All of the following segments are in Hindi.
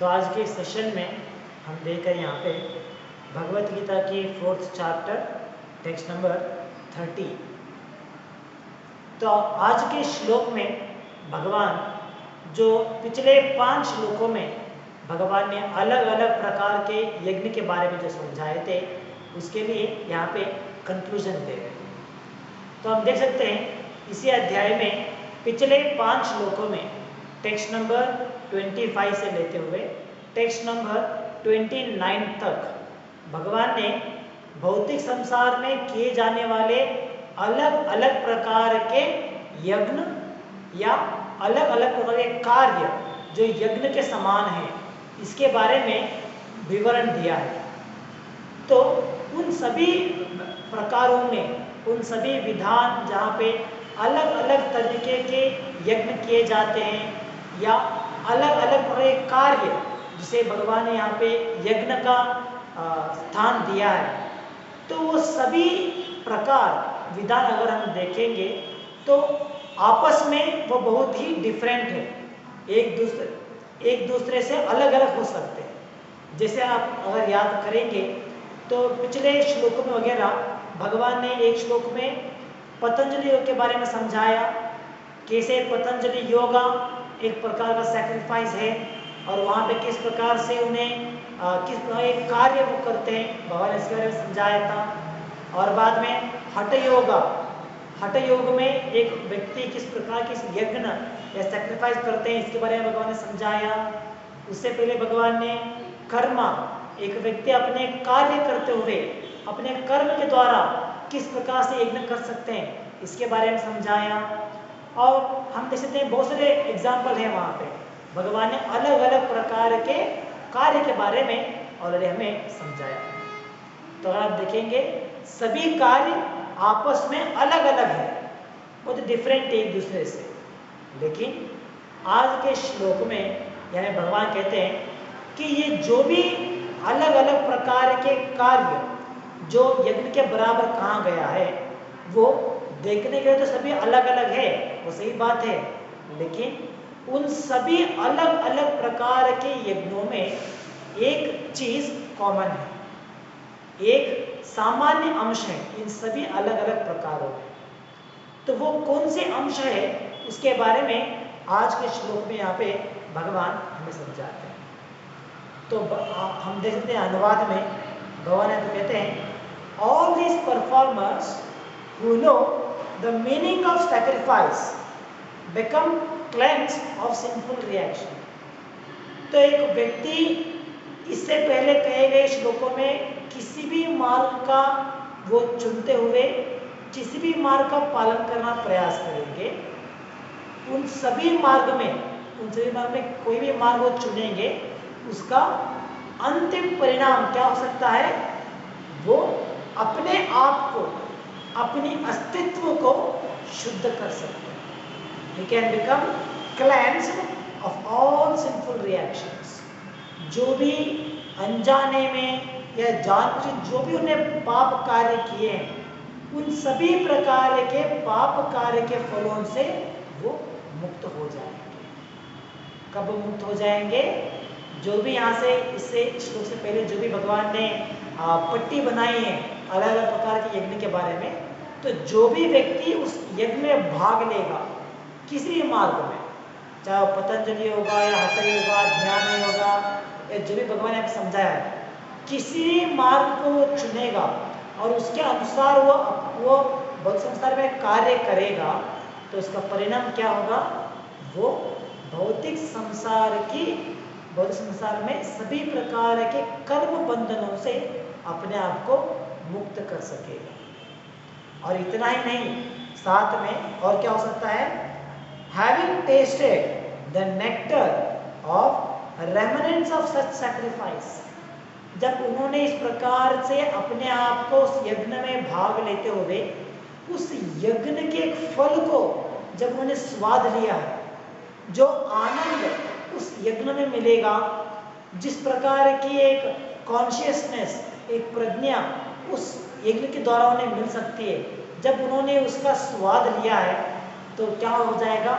तो आज के सेशन में हम देख रहे हैं यहाँ पे भगवत गीता की 4th चैप्टर टेक्स्ट नंबर 30। तो आज के श्लोक में भगवान जो पिछले 5 श्लोकों में भगवान ने अलग अलग प्रकार के यज्ञ के बारे में जो समझाए थे उसके लिए यहाँ पे कंक्लूजन दे रहे हैं। तो हम देख सकते हैं इसी अध्याय में पिछले 5 श्लोकों में टेक्स्ट नंबर 25 से लेते हुए टेक्स्ट नंबर 29 तक भगवान ने भौतिक संसार में किए जाने वाले अलग अलग प्रकार के यज्ञ या अलग अलग प्रकार के कार्य जो यज्ञ के समान हैं इसके बारे में विवरण दिया है। तो उन सभी प्रकारों में उन सभी विधान जहाँ पे अलग अलग तरीके के यज्ञ किए जाते हैं या अलग अलग प्रकार के कार्य जिसे भगवान ने यहाँ पे यज्ञ का स्थान दिया है, तो वो सभी प्रकार विधान अगर हम देखेंगे तो आपस में वो बहुत ही डिफरेंट है, एक दूसरे से अलग अलग हो सकते हैं। जैसे आप अगर याद करेंगे तो पिछले श्लोक में वगैरह भगवान ने एक श्लोक में पतंजलि योग के बारे में समझाया, कैसे पतंजलि योगा एक प्रकार का सैक्रिफाइस है और वहाँ पे किस प्रकार से उन्हें किस प्रकार एक कार्य वो करते हैं, भगवान ने इसके बारे में समझाया था। और बाद में हठ योग में एक व्यक्ति किस प्रकार के यज्ञ या सैक्रिफाइस करते हैं इसके बारे में भगवान ने समझाया। उससे पहले भगवान ने कर्म, एक व्यक्ति अपने कार्य करते हुए अपने कर्म के द्वारा किस प्रकार से यज्ञ कर सकते हैं इसके बारे में समझाया। और हम देख सकते हैं बहुत सारे एग्जाम्पल हैं वहाँ पे भगवान ने अलग अलग प्रकार के कार्य के बारे में ऑलरेडी हमें समझाया। तो अगर आप देखेंगे सभी कार्य आपस में अलग अलग है, बहुत डिफरेंट है एक दूसरे से, लेकिन आज के श्लोक में यानी भगवान कहते हैं कि ये जो भी अलग अलग प्रकार के कार्य जो यज्ञ के बराबर कहा गया है वो देखने के लिए तो सभी अलग अलग है, वो सही बात है, लेकिन उन सभी अलग अलग प्रकार के यज्ञों में एक चीज कॉमन है, एक सामान्य अंश है इन सभी अलग अलग प्रकारों में। तो वो कौन से अंश है उसके बारे में आज के श्लोक में यहाँ पे भगवान हमें समझाते हैं। तो हम देख सकते हैं अनुवाद में भगवान तो कहते हैं all these performers who know the meaning of sacrifice become cleansed of sinful reaction। तो एक व्यक्ति इससे पहले कहे गए श्लोकों में किसी भी मार्ग का वो चुनते हुए किसी भी मार्ग का पालन करना प्रयास करेंगे, उन सभी मार्ग में कोई भी मार्ग वो चुनेंगे उसका अंतिम परिणाम क्या हो सकता है, वो अपने आप को अपनी अस्तित्व को शुद्ध कर सकते हैं। He can become cleansed of all sinful reactions। जो भी अनजाने में या जानबूझ जो भी उन्हें पाप कार्य किए हैं उन सभी प्रकार के पाप कार्य के फलों से वो मुक्त हो जाएंगे। कब मुक्त हो जाएंगे? जो भी यहाँ से इससे श्लोक से पहले जो भी भगवान ने पट्टी बनाई है अलग अलग प्रकार के यज्ञ के बारे में, तो जो भी व्यक्ति उस यज्ञ में भाग लेगा किसी भी मार्ग में, चाहे वो पतंजलि होगा या हठ योगा, ध्यान योगा या जो भी भगवान ने समझाया है, किसी भी मार्ग को वो चुनेगा और उसके अनुसार वो भौतिक संसार में कार्य करेगा, तो उसका परिणाम क्या होगा, वो भौतिक संसार में सभी प्रकार के कर्म बंधनों से अपने आप को मुक्त कर सकेगा। और इतना ही नहीं, साथ में और क्या हो सकता है, having tasted the nectar of remnants of such sacrifice। जब उन्होंने इस प्रकार से अपने आप को उस यज्ञ में भाग लेते हुए उस यज्ञ के एक फल को जब उन्होंने स्वाद लिया है, जो आनंद उस यज्ञ में मिलेगा, जिस प्रकार की एक कॉन्शियसनेस, एक प्रज्ञा उस यज्ञ के द्वारा उन्हें मिल सकती है, जब उन्होंने उसका स्वाद लिया है तो क्या हो जाएगा,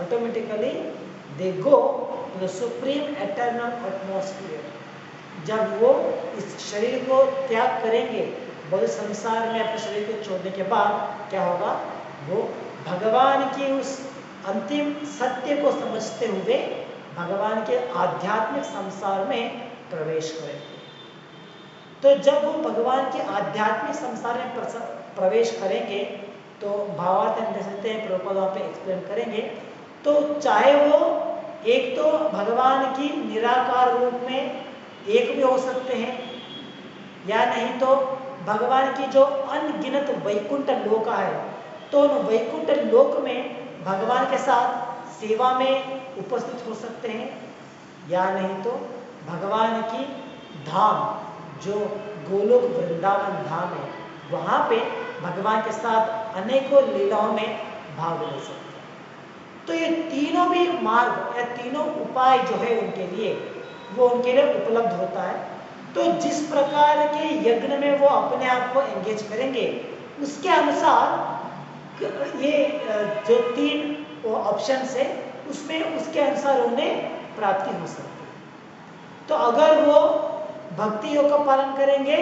automatically they go to the supreme eternal atmosphere. जब वो इस शरीर को त्याग करेंगे, बौद्ध संसार में अपने शरीर को छोड़ने के बाद क्या होगा, वो भगवान की उस अंतिम सत्य को समझते हुए भगवान के आध्यात्मिक संसार में प्रवेश करेंगे। तो जब वो भगवान के आध्यात्मिक संसार में प्रवेश करेंगे, तो भावार्थ हम देख सकते हैं, प्रभुपाद वहाँ पे एक्सप्लेन करेंगे। तो चाहे वो एक तो भगवान की निराकार रूप में एक भी हो सकते हैं, या नहीं तो भगवान की जो अनगिनत वैकुंठ लोक है, तो उन वैकुंठ लोक में भगवान के साथ सेवा में उपस्थित हो सकते हैं, या नहीं तो भगवान की धाम जो गोलोक वृंदावन धाम है, वहाँ पे भगवान के साथ अनेकों लीलाओं में भाग ले सकते हैं। तो ये तीनों भी मार्ग या तीनों उपाय जो है उनके लिए, वो उनके लिए उपलब्ध होता है। तो जिस प्रकार के यज्ञ में वो अपने आप को एंगेज करेंगे, उसके अनुसार ये जो तीन ऑप्शन है, उसमें उसके अनुसार उन्हें प्राप्ति हो सकती है। तो अगर वो भक्ति योग का पालन करेंगे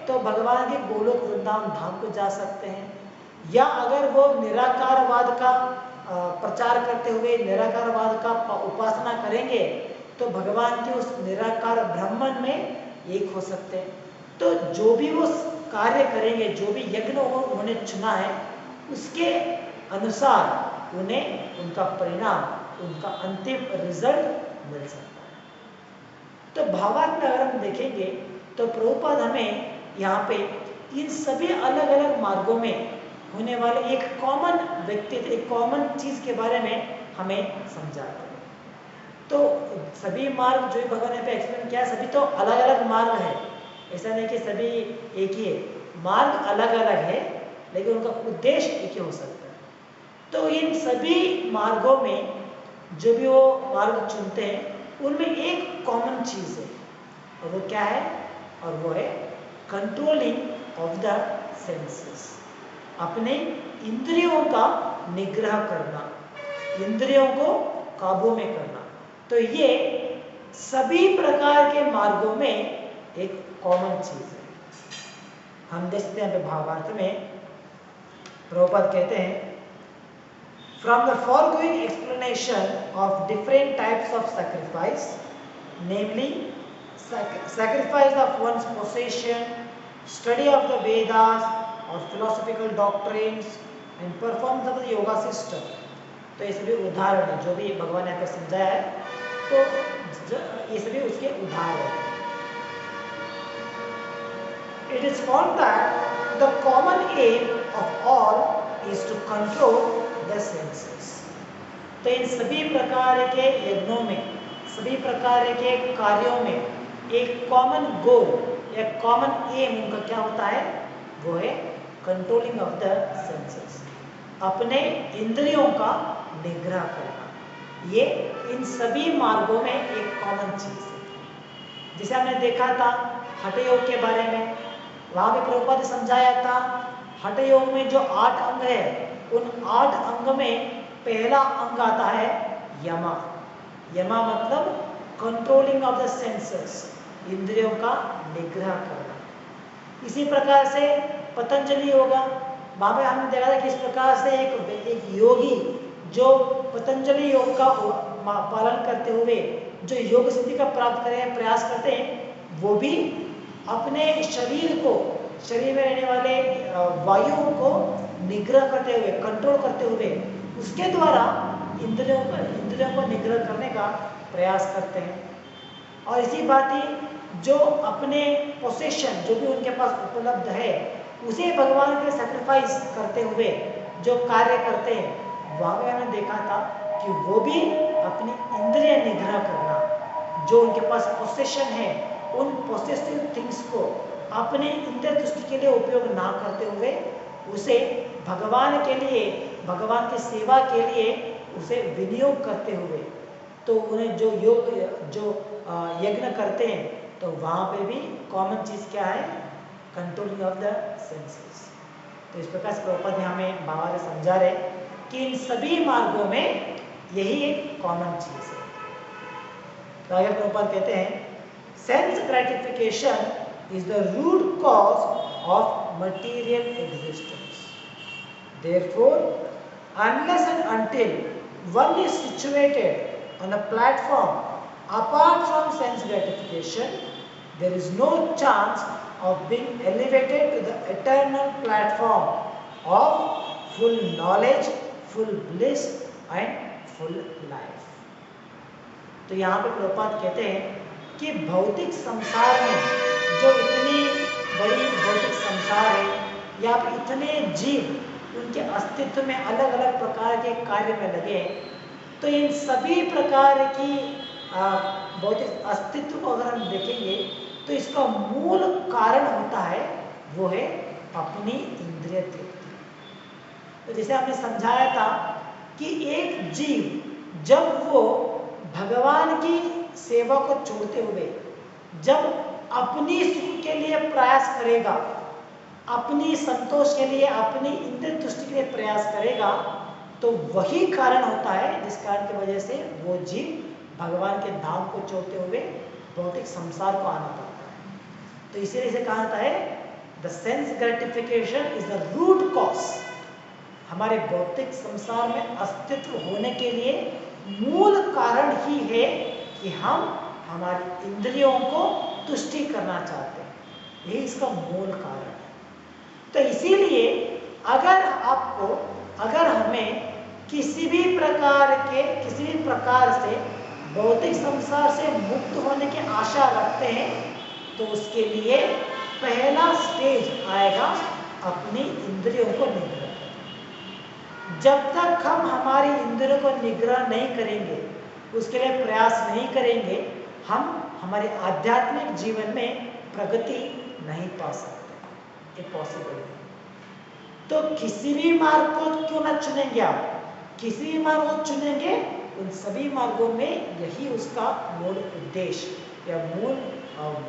तो भगवान के गोलोक वृंदावन धाम को जा सकते हैं, या अगर वो निराकारवाद का प्रचार करते हुए निराकारवाद का उपासना करेंगे तो भगवान के उस निराकार ब्रह्मन में एक हो सकते हैं। तो जो भी वो कार्य करेंगे, जो भी यज्ञ उन्होंने चुना है, उसके अनुसार उन्हें उनका परिणाम, उनका अंतिम रिजल्ट मिल सकता है। तो भावार्थ में अगर हम देखेंगे तो प्रभुपाद हमें यहाँ पे इन सभी अलग अलग मार्गों में होने वाले एक कॉमन व्यक्तित्व, एक कॉमन चीज के बारे में हमें समझाते हैं। तो सभी मार्ग जो भगवान ने पे एक्सप्लेन किया, सभी तो अलग अलग मार्ग है, ऐसा नहीं कि सभी एक ही है। मार्ग अलग अलग है, लेकिन उनका उद्देश्य एक ही हो सकता है। तो इन सभी मार्गों में जो भी वो मार्ग चुनते हैं, उनमें एक कॉमन चीज है, और वो क्या है, और वो है कंट्रोलिंग ऑफ द सेंसेस। अपने इंद्रियों का निग्रह करना, इंद्रियों को काबू में करना। तो ये सभी प्रकार के मार्गों में एक कॉमन चीज है। हम देखते हैं भावार्थ में प्रभुपाद कहते हैं, from the forgoing explanation of different types of sacrifice, namely sacrifice of one's possession, study of the Vedas or philosophical doctrines and performance of the yoga system। तो ये सभी उदाहरण है जो भी भगवान ने यहाँ पे समझाया है, तो ये सभी उसके उदाहरण है। It is found that the common aim of all is to control the senses। तो इन सभी प्रकार के यज्ञों में, सभी प्रकार के कार्यों में एक कॉमन गोल या कॉमन एम उनका क्या होता है, वो है कंट्रोलिंग ऑफ द सेंसेस, अपने इंद्रियों का निग्रह करना। ये इन सभी मार्गों में एक कॉमन चीज है। जिसे हमने देखा था हठ योग के बारे में, वहां भी प्रभुपाद ने समझाया था, हठ योग में जो 8 अंग है, उन 8 अंग में पहला अंग आता है यमा। यमा मतलब कंट्रोलिंग ऑफ द सेंसेस, इंद्रियों का निग्रह करना। इसी प्रकार से पतंजलि योगा, वहां पे हमने देखा था कि इस प्रकार से एक योगी जो पतंजलि योग का पालन करते हुए जो योग सिद्धि का प्राप्त करें प्रयास करते हैं, वो भी अपने शरीर को, शरीर में रहने वाले वायुओं को निग्रह करते हुए, कंट्रोल करते हुए, उसके द्वारा इंद्रियों को निग्रह करने का प्रयास करते हैं। और इसी बात ही जो अपने पोसेशन जो भी उनके पास उपलब्ध है, उसे भगवान के सैक्रिफाइस करते हुए जो कार्य करते हैं, वहां पे हमने देखा था कि वो भी अपनी इंद्रिय निग्रह करना, जो उनके पास पोसेशन है, उन पोसेसिव थिंग्स को अपने इंद्रिय तुष्टि के लिए उपयोग ना करते हुए उसे भगवान के लिए, भगवान की सेवा के लिए उसे विनियोग करते हुए, तो उन्हें जो योग जो यज्ञ करते हैं, तो वहाँ पे भी कॉमन चीज़ क्या है, कंट्रोलिंग ऑफ द सेंसेस। तो इस प्रकार से प्रभुपाद हमें बाबा समझा रहे कि इन सभी मार्गों में यही एक कॉमन चीज़ है। तो आगे प्रभुपाद कहते हैं sense gratification is the root cause of material existence. Therefore unless and until one is situated on a platform apart from sense gratification, there is no chance of being elevated to the eternal platform of full knowledge, full bliss and full life। तो यहाँ पे प्रभुपाद कहते हैं कि भौतिक संसार में जो इतनी बड़ी भौतिक संसार है या इतने जीव उनके अस्तित्व में अलग अलग प्रकार के कार्य में लगे, तो इन सभी प्रकार की भौतिक अस्तित्व को अगर हम देखेंगे तो इसका मूल कारण होता है वो है अपनी इंद्रिय तृप्ति। तो जैसे आपने समझाया था कि एक जीव जब वो भगवान की सेवा को छोड़ते हुए जब अपनी सुख के लिए प्रयास करेगा, अपनी संतोष के लिए, अपनी इंद्रिय तुष्टि के लिए प्रयास करेगा, तो वही कारण होता है जिस कारण की वजह से वो जीव भगवान के धाम को छोड़ते हुए भौतिक संसार को आना पड़ता है। तो इसीलिए इसे कहा जाता है the sense gratification is the root cause. हमारे भौतिक संसार में अस्तित्व होने के लिए मूल कारण ही है कि हम हमारी इंद्रियों को तुष्टि करना चाहते हैं, यही इसका मूल कारण है। तो इसीलिए अगर हमें किसी भी प्रकार से भौतिक संसार से मुक्त होने की आशा रखते हैं तो उसके लिए पहला स्टेज आएगा अपनी इंद्रियों को निग्रह करना। जब तक हम हमारी इंद्रियों को निग्रह नहीं करेंगे, उसके लिए प्रयास नहीं करेंगे, हम हमारे आध्यात्मिक जीवन में प्रगति नहीं पा सकते, ये पॉसिबल है। तो किसी भी मार्ग को क्यों न चुनेंगे आप, किसी भी मार्ग को चुनेंगे, उन सभी मार्गों में यही उसका मूल उद्देश्य या मूल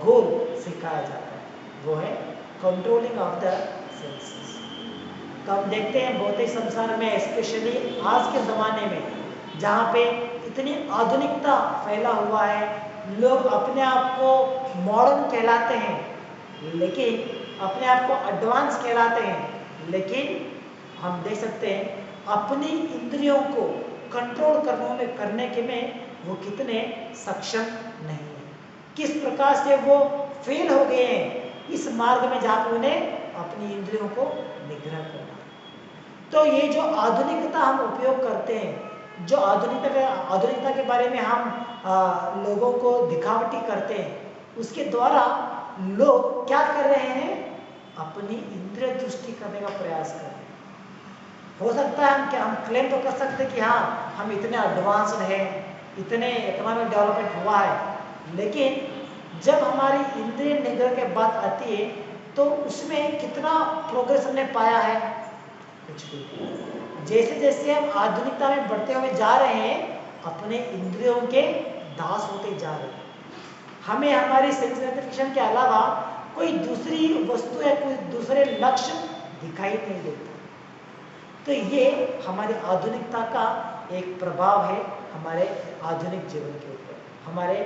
गोल सिखाया जाता है, वो है कंट्रोलिंग ऑफ द सेंसेस। तो हम देखते हैं भौतिक संसार में, स्पेशली आज के ज़माने में जहाँ पे इतनी आधुनिकता फैला हुआ है, लोग अपने आप को मॉडर्न कहलाते हैं, लेकिन अपने आप को एडवांस कहलाते हैं, लेकिन हम देख सकते हैं अपनी इंद्रियों को कंट्रोल करने के में वो कितने सक्षम नहीं है, किस प्रकार से वो फेल हो गए हैं इस मार्ग में जहाँ पर उन्हें अपनी इंद्रियों को निग्रह करना। तो ये जो आधुनिकता हम उपयोग करते हैं, जो आधुनिकता के बारे में हम लोगों को दिखावटी करते हैं, उसके द्वारा लोग क्या कर रहे हैं, अपनी इंद्रिय तुष्टि करने का प्रयास कर रहे हैं। हो सकता है हम क्लेम तो कर सकते हैं कि हाँ हम इतने एडवांस्ड हैं, इतने इकोनॉमिक डेवलपमेंट हुआ है, लेकिन जब हमारी इंद्रिय निग्रह के बात आती है तो उसमें कितना प्रोग्रेस हमने पाया है, कुछ भी। जैसे जैसे हम आधुनिकता में बढ़ते हुए जा रहे हैं, अपने इंद्रियों के दास होते जा रहे हैं। हमें हमारी सेंस ग्रेटिफिकेशन के अलावा कोई दूसरी वस्तु या कोई दूसरे लक्ष्य दिखाई नहीं देता। तो ये हमारी आधुनिकता का एक प्रभाव है हमारे आधुनिक जीवन के ऊपर, हमारे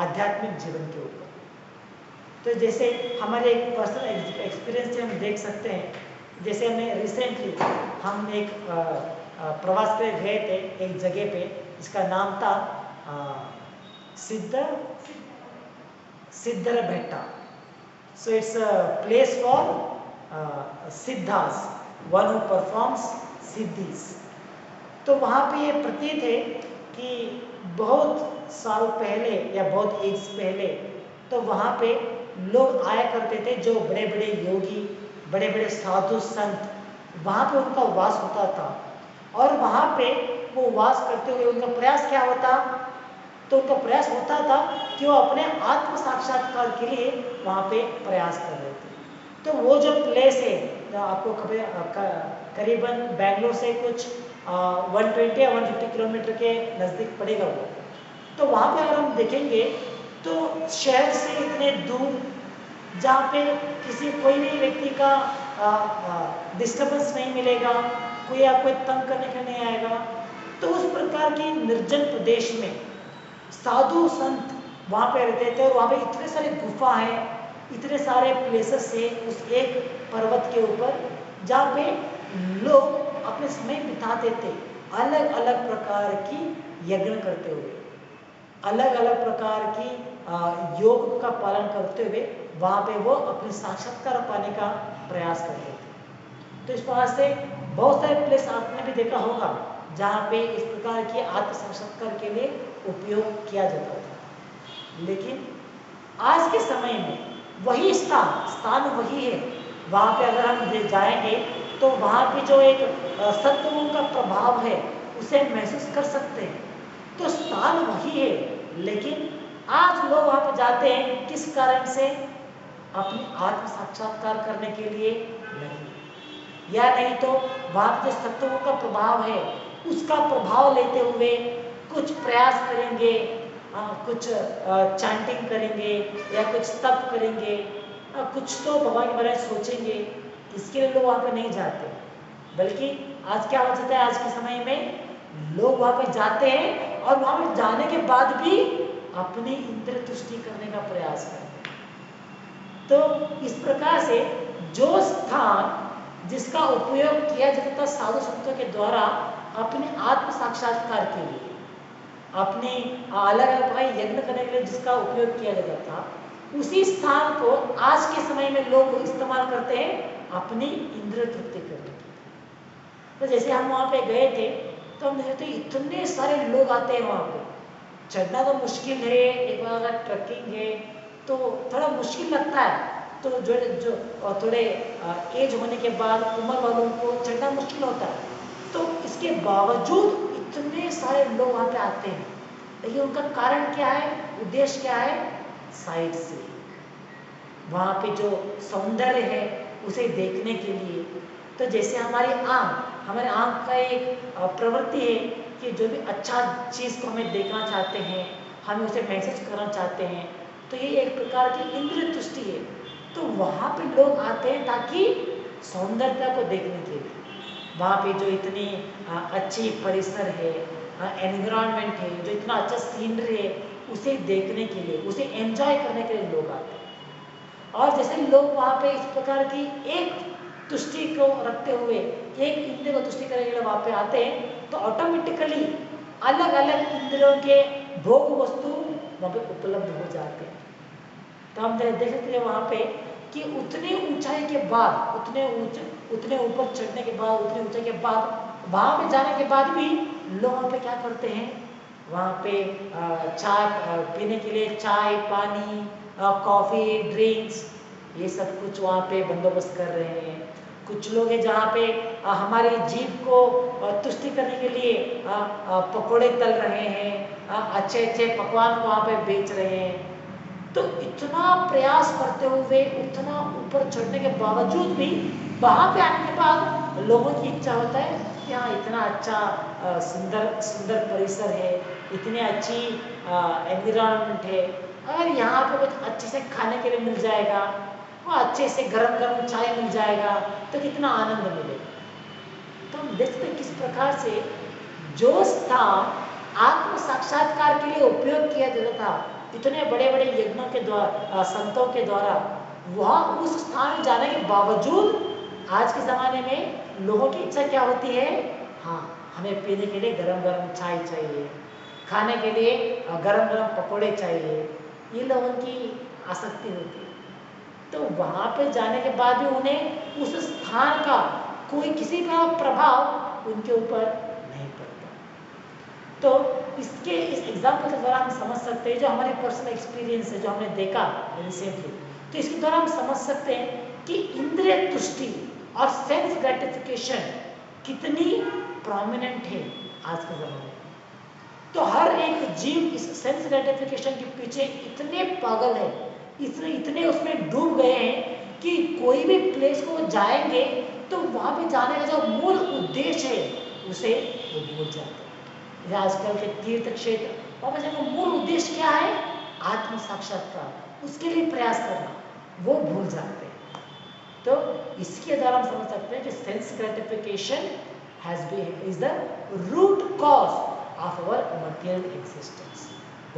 आध्यात्मिक जीवन के ऊपर। तो जैसे हमारे एक पर्सनल एक्सपीरियंस से हम देख सकते हैं, जैसे हमने रिसेंटली हम एक प्रवास पे गए थे एक जगह पे, जिसका नाम था Siddharabetta. So it's a place for siddhas, one who performs siddhis. तो वहाँ पे ये प्रतीत है कि बहुत साल पहले या बहुत एज पहले तो वहाँ पे लोग आया करते थे, जो बड़े बड़े योगी, बड़े बड़े साधु संत, वहाँ पे उनका वास होता था। और वहाँ पे वो वास करते हुए उनका प्रयास क्या होता, तो उनका प्रयास होता था कि वो अपने आत्म साक्षात्कार के लिए वहाँ पे प्रयास कर रहे थे। तो वो जो प्लेस है, आपको करीबन बेंगलोर से कुछ 120 या 150 किलोमीटर के नज़दीक पड़ेगा वो। तो वहाँ पे अगर हम देखेंगे तो शहर से इतने दूर, जहाँ पे कोई भी व्यक्ति का डिस्टर्बेंस नहीं मिलेगा, कोई आपको तंग करने का नहीं आएगा, तो उस प्रकार के निर्जन प्रदेश में साधु संत वहाँ पे रहते थे और वहाँ पे इतने सारे गुफा है, इतने सारे प्लेसेस है उस एक पर्वत के ऊपर जहाँ पे लोग अपने समय बिताते थे अलग अलग प्रकार की यज्ञ करते हुए, अलग अलग प्रकार की योग का पालन करते हुए वहाँ पे वो अपने साक्षात्कार पाने का प्रयास करते थे। तो इस प्रकार से बहुत सारे प्लेस आपने भी देखा होगा जहाँ पे इस प्रकार की आत्म साक्षात्कार के लिए उपयोग किया जाता था। लेकिन आज के समय में वही स्थान वही है, वहाँ पे अगर हम जाएंगे तो वहाँ पे जो एक सत्वों का प्रभाव है उसे महसूस कर सकते हैं। तो स्थान वही है, लेकिन आज लोग वहाँ पे जाते हैं किस कारण से? अपने आत्म साक्षात्कार करने के लिए नहीं, या नहीं तो वहाँ पे जो सत्वों का प्रभाव है उसका प्रभाव लेते हुए कुछ प्रयास करेंगे, कुछ चैंटिंग करेंगे या कुछ तप करेंगे, कुछ तो भगवान के बारे में सोचेंगे, इसके लिए लोग वहाँ पे नहीं जाते। बल्कि आज क्या हो जाता है, आज के समय में लोग वहाँ पे जाते हैं और वहाँ पे जाने के बाद भी अपनी इंद्रिय तुष्टि करने का प्रयास करते हैं। तो इस प्रकार से जो स्थान जिसका उपयोग किया जाता था साधु संतों के द्वारा अपने आत्म साक्षात्कार के लिए, अपने अलग अलग प्रकार यज्ञ करने के लिए जिसका उपयोग किया जाता था, उसी स्थान को आज के समय में लोग इस्तेमाल करते हैं अपनी इंद्रिय तृप्ति करने के लिए। तो जैसे हम वहाँ पे गए थे तो हम देखते इतने सारे लोग आते हैं वहाँ पे, चढ़ना तो मुश्किल है, एक बार अगर ट्रैकिंग है तो थोड़ा मुश्किल लगता है। तो जो थोड़े एज होने के बाद उम्र वालों को चढ़ना मुश्किल होता है, तो इसके बावजूद इतने सारे लोग वहाँ पे आते हैं। लेकिन उनका कारण क्या है, उद्देश्य क्या है? साइड से वहाँ पे जो सौंदर्य है उसे देखने के लिए। तो जैसे हमारे आँख का एक प्रवृत्ति है कि जो भी अच्छा चीज़ को हमें देखना चाहते हैं, हम उसे महसूस करना चाहते हैं, तो ये एक प्रकार की इंद्रिय तुष्टि है। तो वहाँ पे लोग आते हैं ताकि सौंदर्यता को देखने के लिए, वहाँ पे जो इतनी अच्छी परिसर है, एनवायरनमेंट है, जो इतना अच्छा सीनरी है, उसे देखने के लिए, उसे एंजॉय करने के लिए लोग आते हैं। और जैसे लोग वहाँ पे इस प्रकार की एक तुष्टि को रखते हुए, एक इंद्रिय को तुष्टि करने के लिए वहाँ पे आते हैं, तो ऑटोमेटिकली अलग अलग इंद्रियों के भोग वस्तु वहाँ पे उपलब्ध हो जाते हैं। तो हम देख सकते हैं वहाँ पे कि उतने ऊंचाई के बाद, उतने ऊपर चढ़ने के बाद, उतने ऊंचाई के बाद, वहाँ पे जाने के बाद भी लोग वहाँ पे क्या करते हैं, वहाँ पे चाय पीने के लिए चाय, पानी, कॉफ़ी, ड्रिंक्स, ये सब कुछ वहाँ पे बंदोबस्त कर रहे हैं। कुछ लोग हैं जहाँ पे हमारी जीभ को तुष्टि करने के लिए पकोड़े तल रहे हैं, अच्छे अच्छे पकवान वहाँ पे बेच रहे हैं। तो इतना प्रयास करते हुए, उतना ऊपर चढ़ने के बावजूद भी वहाँ पे आने के बाद लोगों की इच्छा होता है कि हाँ, इतना अच्छा सुंदर सुंदर परिसर है, इतनी अच्छी एनवायरनमेंट है, अगर यहाँ पे कुछ अच्छे से खाने के लिए मिल जाएगा, वो अच्छे से गरम गरम चाय मिल जाएगा, तो कितना आनंद मिलेगा। तो हम देखते हैं किस प्रकार से जो स्थान आत्म साक्षात्कार के लिए उपयोग किया जाता था इतने बड़े बड़े यज्ञों के द्वारा, संतों के द्वारा, वह उस स्थान में जाने के बावजूद आज के ज़माने में लोगों की इच्छा क्या होती है, हाँ, हमें पीने के लिए गरम गरम चाय चाहिए, खाने के लिए गरम गरम पकोड़े चाहिए, ये लोगों की आसक्ति होती है। तो वहाँ पे जाने के बाद भी उन्हें उस स्थान का कोई किसी का प्रभाव उनके ऊपर नहीं पड़ता। तो इस एग्जाम्पल के द्वारा हम समझ सकते हैं, जो हमारे पर्सनल एक्सपीरियंस है, जो हमने देखा रिसेंटली, तो इसके द्वारा हम समझ सकते हैं कि इंद्रिय तुष्टि और सेंस ग्रेटिफिकेशन कितनी प्रोमिनेंट है आज के ज़माने में। तो हर एक जीव इस सेंस ग्रेटिफिकेशन के पीछे इतने पागल है, इतने उसमें डूब गए हैं कि कोई भी प्लेस को जाएंगे तो वहाँ पे जाने का जो मूल उद्देश्य है उसे वो भूल जाते हैं। आजकल के तीर्थ क्षेत्र, वहाँ पे जाने का मूल उद्देश्य क्या है? आत्म साक्षात्कार, उसके लिए प्रयास करना, वो भूल जाते हैं। तो इसके द्वारा हम समझ सकते हैं कि sense gratification is the root cause of our material existence.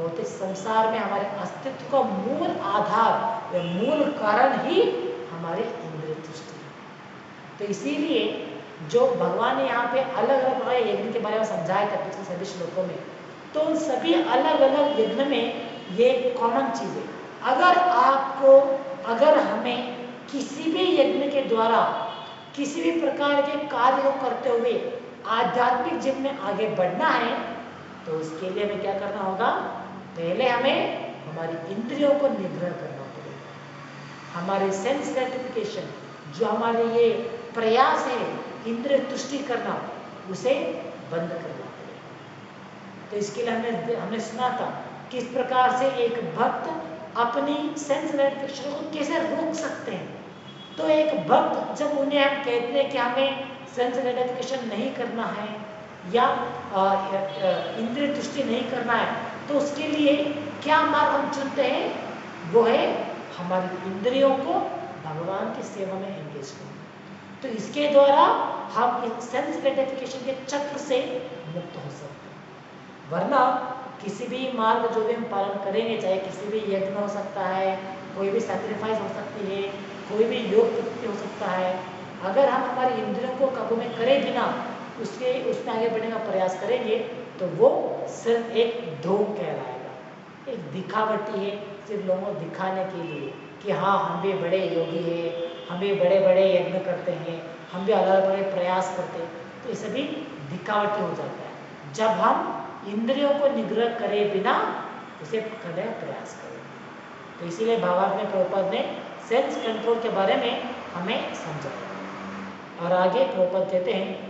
भौतिक संसार में हमारे अस्तित्व का मूल आधार या मूल कारण ही हमारे इंद्रिय तुष्टि है। तो इसीलिए जो भगवान ने यहाँ पे अलग अलग यज्ञ के बारे में समझाया था पिछले सभी श्लोकों में, तो उन सभी अलग अलग यज्ञ में ये कॉमन चीज है। अगर हमें किसी भी यज्ञ के द्वारा किसी भी प्रकार के कार्य को करते हुए आध्यात्मिक जीवन में आगे बढ़ना है, तो उसके लिए हमें क्या करना होगा? पहले हमें हमारी इंद्रियों को निग्रह करना पड़ेगा। हमारे सेंस ग्रेटिफिकेशन, जो हमारे ये प्रयास है इंद्रिय तुष्टि करना, उसे बंद करना पड़ेगा। तो इसके लिए हमने सुना था किस प्रकार से एक भक्त अपनी सेंस ग्रेटिफिकेशन को कैसे रोक सकते हैं। तो एक भक्त जब उन्हें हम कहते हैं कि हमें सेंस ग्रेटिफिकेशन नहीं करना है या इंद्रिय तुष्टि नहीं करना है, तो उसके लिए क्या मार्ग हम चुनते हैं? वो है हमारी इंद्रियों को भगवान की सेवा में एंगेज करना। तो इसके द्वारा हम इस सेंस ग्रेटिफिकेशन के चक्र से मुक्त हो सकते हैं। वरना किसी भी मार्ग जो भी हम पालन करेंगे, चाहे किसी भी यज्ञ हो सकता है, कोई भी सैक्रिफाइस हो सकती है, कोई भी योग प्रवृत्ति हो सकता है, अगर हम हमारी इंद्रियों को काबू में करे बिना उसमें आगे बढ़ने का प्रयास करेंगे, तो वो सिर्फ एक ढोंग कहलाएगा, एक दिखावटी है, सिर्फ लोगों को दिखाने के लिए कि हाँ हम भी बड़े योगी हैं, हम भी बड़े बड़े यज्ञ करते हैं, हम भी अलग अलग प्रयास करते हैं। तो ये सभी दिखावटी हो जाता है जब हम इंद्रियों को निग्रह करे बिना उसे करने का प्रयास करें। तो इसीलिए भावार्थ में प्रभुपाद ने सेंस कंट्रोल के बारे में हमें समझाया। और आगे प्रभुपाद कहते हैं,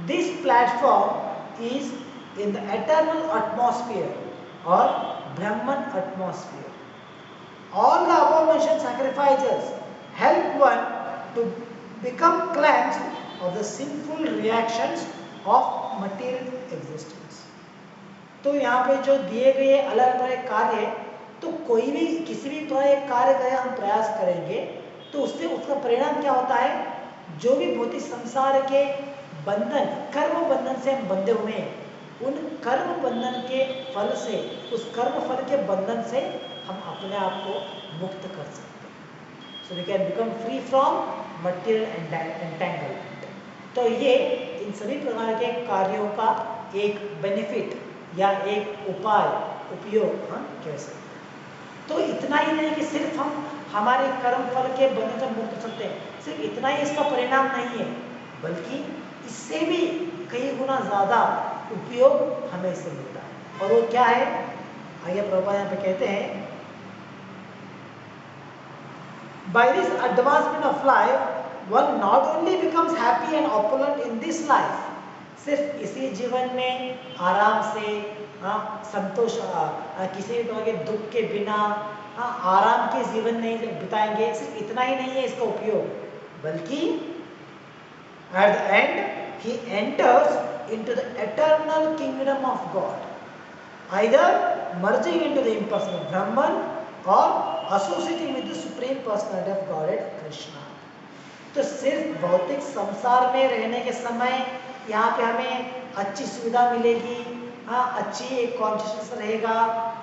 this platform is in the eternal atmosphere और ब्रह्मन atmosphere. All the above mentioned sacrifices help one to become cleansed of the sinful reactions of material existence. तो यहाँ पे जो दिए गए अलग अलग कार्य है, तो कोई भी किसी भी तरह एक कार्य का हम प्रयास करेंगे तो उससे उसका परिणाम क्या होता है? जो भी भौतिक संसार के बंधन, कर्म बंधन से हम बंधे हुए हैं, उन कर्म बंधन के फल से, उस कर्म फल के बंधन से हम अपने आप को मुक्त कर सकते हैं। So we can become free from material entanglement. तो ये इन सभी प्रकार के कार्यों का एक बेनिफिट या एक उपाय, उपयोग हम कह सकते हैं। तो इतना ही नहीं कि सिर्फ हम हमारे कर्म फल के बंधन से मुक्त हो सकते हैं, सिर्फ इतना ही इसका परिणाम नहीं है, बल्कि इससे भी कई गुना ज़्यादा उपयोग हमें इससे मिलता है। और वो क्या है? आइए प्रभुपाद यहाँ पे कहते हैं, by this advancement of life, one not only becomes happy and opulent in this life, सिर्फ इसी जीवन में आराम से संतोष, किसी भी तरह के दुख के बिना आराम के जीवन नहीं बिताएंगे, सिर्फ इतना ही नहीं है इसका उपयोग, बल्कि at the end he enters into the eternal kingdom of God, either merging into the impersonal Brahman or associating with the supreme personality of Godhead Krishna। तो सिर्फ भौतिक संसार में रहने के समय यहाँ पे हमें अच्छी सुविधा मिलेगी, अच्छी एक कॉन्शियसनेस रहेगा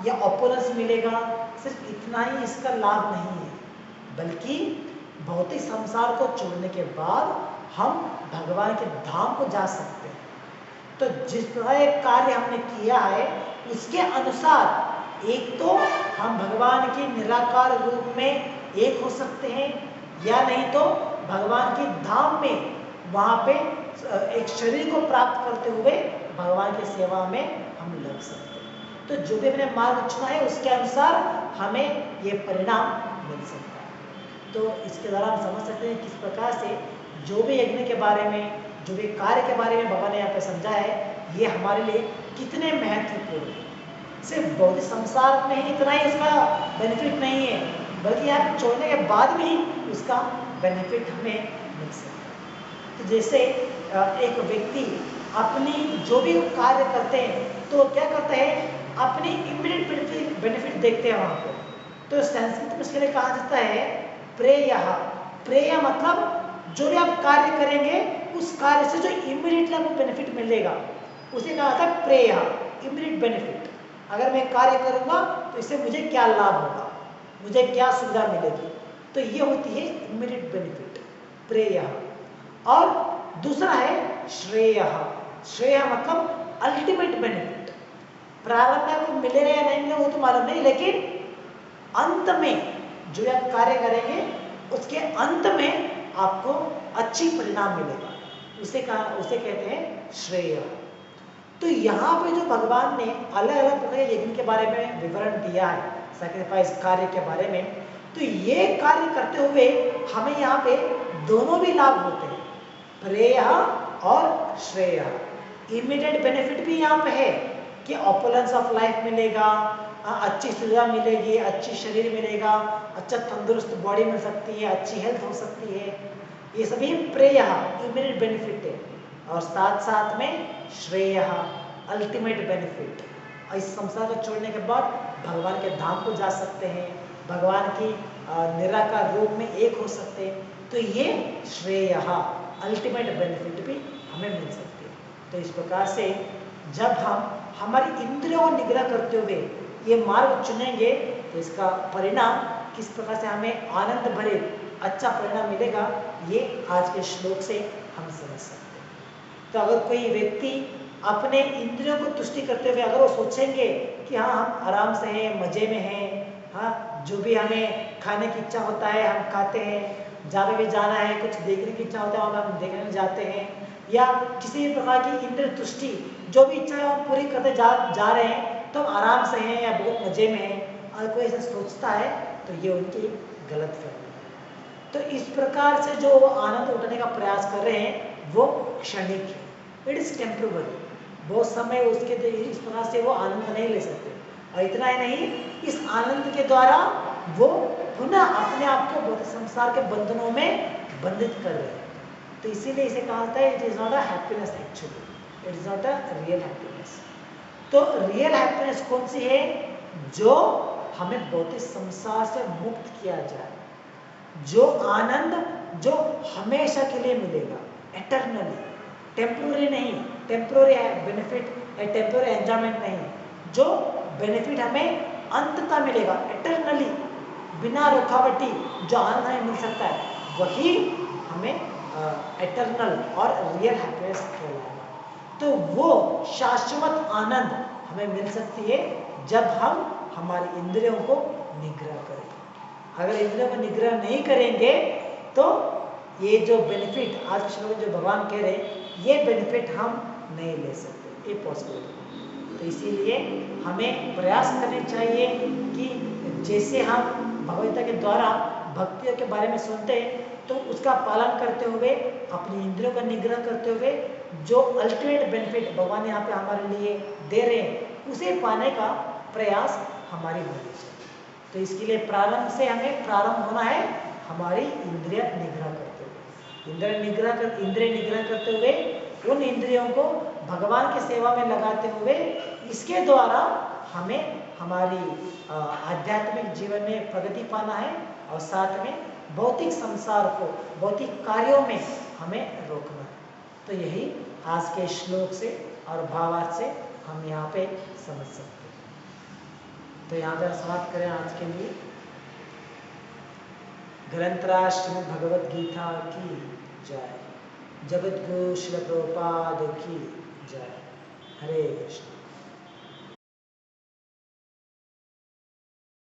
या ऑपुलेंस मिलेगा, सिर्फ इतना ही इसका लाभ नहीं है, बल्कि भौतिक संसार को छोड़ने के बाद हम भगवान के धाम को जा सकते हैं। तो जिस प्रकार एक कार्य हमने किया है उसके अनुसार एक तो हम भगवान के निराकार रूप में एक हो सकते हैं, या नहीं तो भगवान के धाम में वहाँ पे एक शरीर को प्राप्त करते हुए भगवान की सेवा में हम लग सकते हैं। तो जो भी हमने मार्ग चुना है उसके अनुसार हमें ये परिणाम मिल सकता है। तो इसके द्वारा हम समझ सकते हैं किस प्रकार से जो भी यज्ञ के बारे में, जो भी कार्य के बारे में भगवान ने यहाँ पे समझा है, ये हमारे लिए कितने महत्वपूर्ण है। सिर्फ भौतिक संसार में ही इतना ही उसका बेनिफिट नहीं है, बल्कि यहाँ छोड़ने के बाद भी उसका बेनिफिट हमें मिल सकता है। तो जैसे एक व्यक्ति अपनी जो भी कार्य करते हैं तो क्या करते हैं, अपनी इमीडिएट बेनिफिट देखते हैं वहाँ पर। तो संस्कृत में इसके लिए कहा जाता है प्रेयः। प्रेय मतलब जो भी आप कार्य करेंगे उस कार्य से जो इमीडिएटली आपको बेनिफिट मिलेगा उसे कहा जाता है प्रेय, इमीडिएट बेनिफिट। अगर मैं कार्य करूँगा तो इससे मुझे क्या लाभ होगा, मुझे क्या सुविधा मिलेगी। तो ये होती है इमीडिएट बेनिफिट, प्रेय। और दूसरा है श्रेय। श्रेय मतलब अल्टीमेट बेनिफिट। प्रारंभ में आपको मिलेगा या नहीं मिलेगा वो तो मालूम नहीं, लेकिन अंत में जो आप कार्य करेंगे उसके अंत में आपको अच्छी परिणाम मिलेगा, उसे कहते हैं श्रेय। तो यहाँ पे जो भगवान ने अलग अलग प्रकार के यज्ञ के बारे में विवरण दिया है, सैक्रिफाइस कार्य के बारे में, तो ये कार्य करते हुए हमें यहाँ पे दोनों भी लाभ होते हैं, प्रेय और श्रेय। इमीडिएट बेनिफिट भी यहाँ पे है कि ऑपुलेंस ऑफ लाइफ मिलेगा, अच्छी सुविधा मिलेगी, अच्छी शरीर मिलेगा, अच्छा तंदुरुस्त बॉडी मिल सकती है, अच्छी हेल्थ हो सकती है, ये सभी प्रेय इमीडिएट बेनिफिट है। और साथ साथ में श्रेय अल्टीमेट बेनिफिट, इस संसार को छोड़ने के बाद भगवान के धाम को जा सकते हैं, भगवान की निराकार रूप में एक हो सकते हैं। तो ये श्रेय अल्टीमेट बेनिफिट भी हमें मिल सकती है। तो इस प्रकार से जब हम हमारी इंद्रियों को निग्रह करते हुए ये मार्ग चुनेंगे तो इसका परिणाम किस प्रकार से हमें आनंद भरे अच्छा परिणाम मिलेगा, ये आज के श्लोक से हम समझ सकते हैं। तो अगर कोई व्यक्ति अपने इंद्रियों को तुष्टि करते हुए अगर वो सोचेंगे कि हाँ हम आराम से हैं, मजे में हैं, हाँ जो भी हमें खाने की इच्छा होता है हम खाते हैं, जहाँ पे भी जाना है कुछ देखने की इच्छा होता है वहाँ हम देखने जाते हैं, या किसी भी प्रकार की इंद्रिय तुष्टि जो भी इच्छा है हम पूरी करते जा रहे हैं, तो हम आराम से हैं या बहुत मजे में हैं। अगर कोई ऐसा सोचता है तो ये उनकी गलत फहमी है। तो इस प्रकार से जो आनंद उठाने का प्रयास कर रहे हैं वो क्षणिक है, इट इज टेम्पररी। बहुत समय उसके इस प्रकार से वो आनंद नहीं ले सकते। और इतना ही नहीं, इस आनंद के द्वारा वो पुनः अपने आप को भौतिक संसार के बंधनों में बंधित कर रहे हैं। तो इसीलिए इसे कहा जाता है it is not a happiness, actually it is not a real happiness. तो रियल हैप्पीनेस कौन सी है? जो हमें भौतिक संसार से मुक्त किया जाए, जो आनंद जो हमेशा के लिए मिलेगा, एटर्नली, टेम्पोररी नहीं, टेम्पोररी बेनिफिट या टेम्पोररी एंजॉयमेंट नहीं, जो बेनिफिट हमें अंततः मिलेगा, एटर्नली, बिना रुकावटी जो आनंद हमें मिल सकता है, वही हमें एटर्नल और रियल हैप्पीनेस कहलाएगा। तो वो शाश्वत आनंद हमें मिल सकती है जब हम हमारी इंद्रियों को निग्रह करें। अगर इंद्रियों को निग्रह नहीं करेंगे तो ये जो बेनिफिट आज के श्लोक में जो भगवान कह रहे हैं ये बेनिफिट हम नहीं ले सकते, ये पॉसिबल है। तो इसीलिए हमें प्रयास करने चाहिए कि जैसे हम भगवद्गीता के द्वारा भक्तियों के बारे में सुनते हैं तो उसका पालन करते हुए, अपनी इंद्रियों का निग्रह करते हुए जो अल्टीमेट बेनिफिट भगवान यहाँ पे हमारे लिए दे रहे हैं उसे पाने का प्रयास हमारी होनी चाहिए। तो इसके लिए प्रारंभ से हमें प्रारंभ होना है हमारी इंद्रिय निग्रह करते हुए। इंद्रिय निग्रह करते हुए उन इंद्रियों को भगवान की सेवा में लगाते हुए इसके द्वारा हमें हमारी आध्यात्मिक जीवन में प्रगति पाना है और साथ में भौतिक संसार को, भौतिक कार्यों में हमें रोकना है। तो यही आज के श्लोक से और भावार्थ से हम यहाँ पे समझ सकते हैं। तो यहाँ पे समाप्त करें आज के लिए। ग्रंथराज श्रीमद् भगवद गीता की जय। जगत गुरु श्रील प्रभुपाद की जय। हरे कृष्ण।